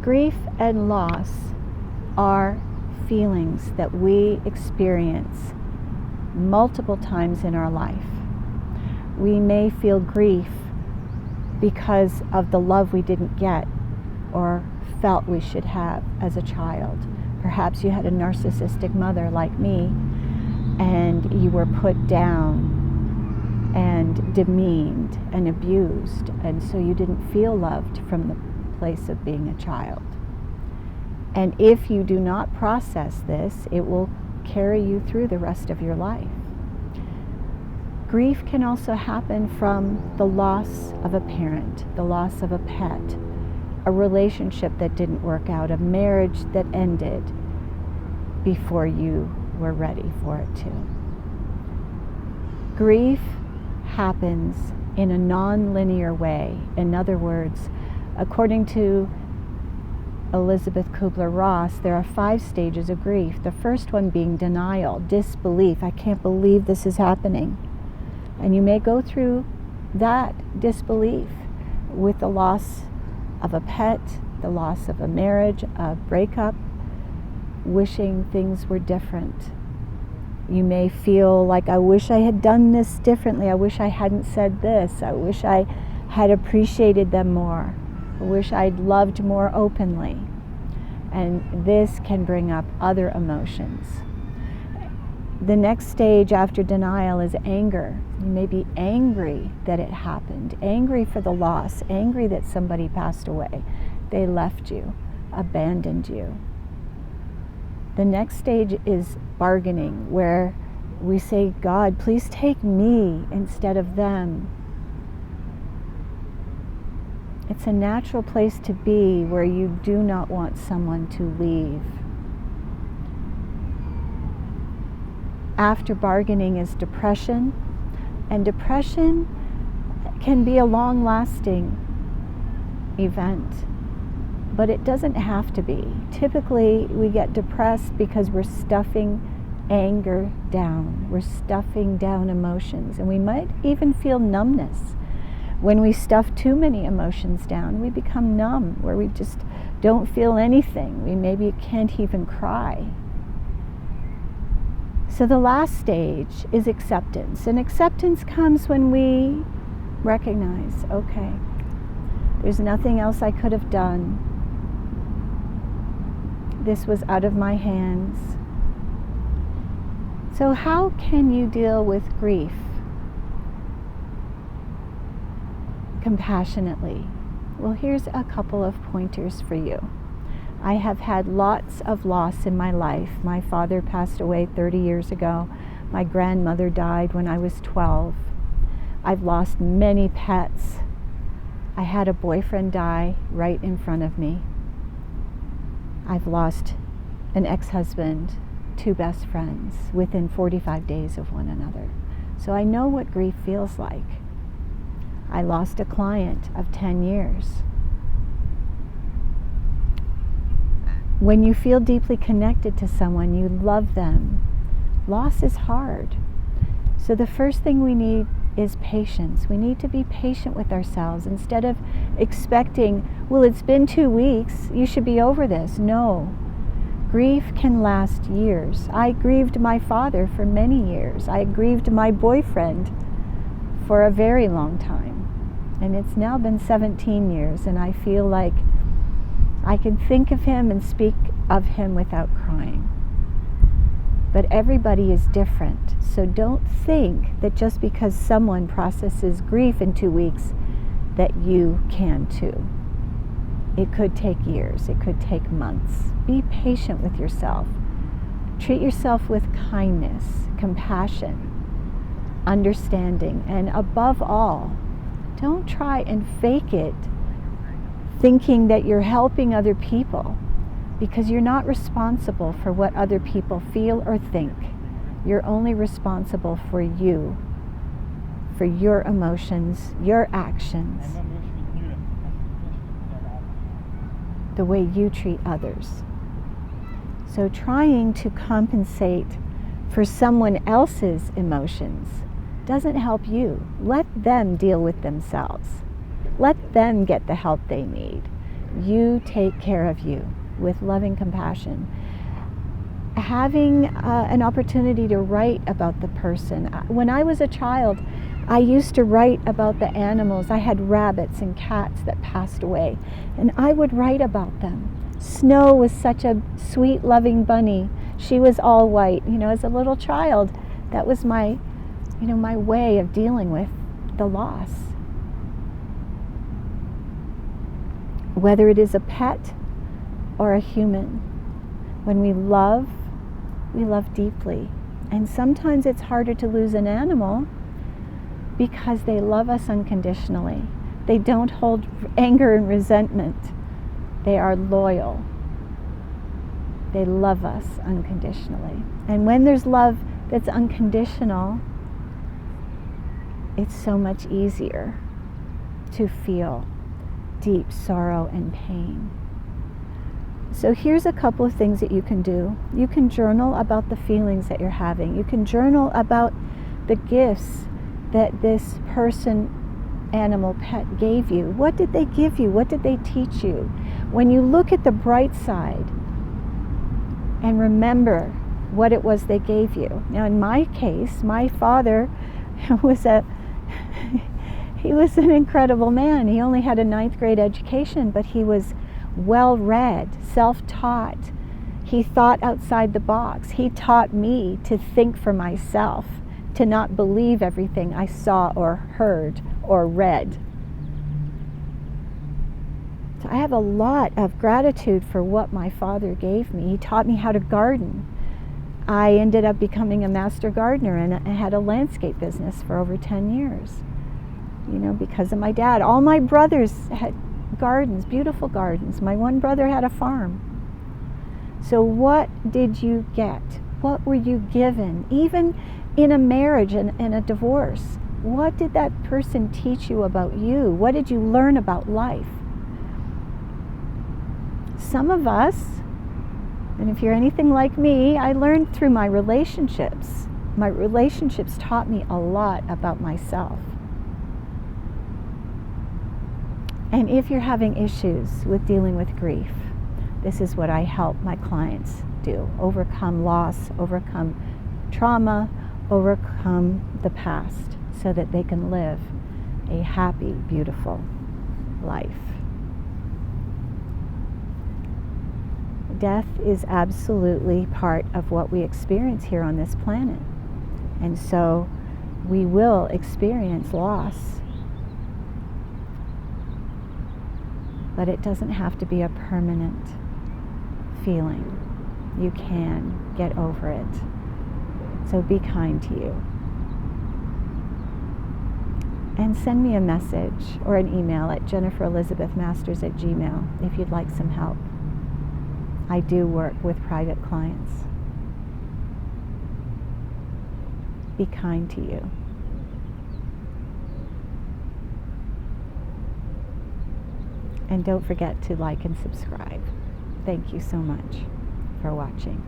Grief and loss are feelings that we experience multiple times in our life. We may feel grief because of the love we didn't get or felt we should have as a child. Perhaps you had a narcissistic mother like me, and you were put down and demeaned and abused, and so you didn't feel loved from the place of being a child. And if you do not process this, it will carry you through the rest of your life. Grief can also happen from the loss of a parent, the loss of a pet, a relationship that didn't work out, a marriage that ended before you were ready for it to. Grief happens in a non-linear way. In other words, according to Elizabeth Kubler-Ross, there are 5 stages of grief. The first one being denial, disbelief. I can't believe this is happening. And you may go through that disbelief with the loss of a pet, the loss of a marriage, a breakup, wishing things were different. You may feel like, I wish I had done this differently. I wish I hadn't said this. I wish I had appreciated them more. I wish I'd loved more openly. And this can bring up other emotions. The next stage after denial is anger. You may be angry that it happened, angry for the loss, angry that somebody passed away. They left you, abandoned you. The next stage is bargaining, where we say, God, please take me instead of them. It's a natural place to be where you do not want someone to leave. After bargaining is depression, and depression can be a long-lasting event, but it doesn't have to be. Typically, we get depressed because we're stuffing anger down. We're stuffing down emotions, and we might even feel numbness. When we stuff too many emotions down, we become numb, where we just don't feel anything. We maybe can't even cry. So the last stage is acceptance. And acceptance comes when we recognize, okay, there's nothing else I could have done. This was out of my hands. So how can you deal with grief compassionately? Well, here's a couple of pointers for you. I have had lots of loss in my life. My father passed away 30 years ago. My grandmother died when I was 12. I've lost many pets. I had a boyfriend die right in front of me. I've lost an ex-husband, 2 best friends within 45 days of one another. So I know what grief feels like. I lost a client of 10 years. When you feel deeply connected to someone, you love them. Loss is hard. So the first thing we need is patience. We need to be patient with ourselves instead of expecting, well, it's been 2 weeks, you should be over this. No. Grief can last years. I grieved my father for many years. I grieved my boyfriend for a very long time. And it's now been 17 years, and I feel like I can think of him and speak of him without crying. But everybody is different, so don't think that just because someone processes grief in 2 weeks that you can too. It could take years, it could take months. Be patient with yourself. Treat yourself with kindness, compassion, understanding, and above all, don't try and fake it thinking that you're helping other people, because you're not responsible for what other people feel or think. You're only responsible for you, for your emotions, your actions, the way you treat others. So trying to compensate for someone else's emotions doesn't help you. Let them deal with themselves. Let them get the help they need. You take care of you with loving compassion. Having an opportunity to write about the person. When I was a child, I used to write about the animals. I had rabbits and cats that passed away, and I would write about them. Snow was such a sweet, loving bunny. She was all white. As a little child, that was my way of dealing with the loss. Whether it is a pet or a human, when we love deeply. And sometimes it's harder to lose an animal because they love us unconditionally. They don't hold anger and resentment. They are loyal. They love us unconditionally. And when there's love that's unconditional, it's so much easier to feel deep sorrow and pain. So here's a couple of things that you can do. You can journal about the feelings that you're having. You can journal about the gifts that this person, animal, pet gave you. What did they give you? What did they teach you? When you look at the bright side and remember what it was they gave you. Now in my case, my father was he was an incredible man. He only had a 9th grade education, but he was well-read, self-taught. He thought outside the box. He taught me to think for myself, to not believe everything I saw or heard or read. So I have a lot of gratitude for what my father gave me. He taught me how to garden. I ended up becoming a master gardener, and I had a landscape business for over 10 years. Because of my dad. All my brothers had gardens, beautiful gardens. My one brother had a farm. So what did you get? What were you given? Even in a marriage and a divorce, what did that person teach you about you? What did you learn about life? Some of us, and if you're anything like me, I learned through my relationships. My relationships taught me a lot about myself. And if you're having issues with dealing with grief, this is what I help my clients do. Overcome loss, overcome trauma, overcome the past so that they can live a happy, beautiful life. Death is absolutely part of what we experience here on this planet. And so we will experience loss. But it doesn't have to be a permanent feeling. You can get over it. So be kind to you. And send me a message or an email at jenniferelizabethmasters@gmail.com if you'd like some help. I do work with private clients. Be kind to you. And don't forget to like and subscribe. Thank you so much for watching.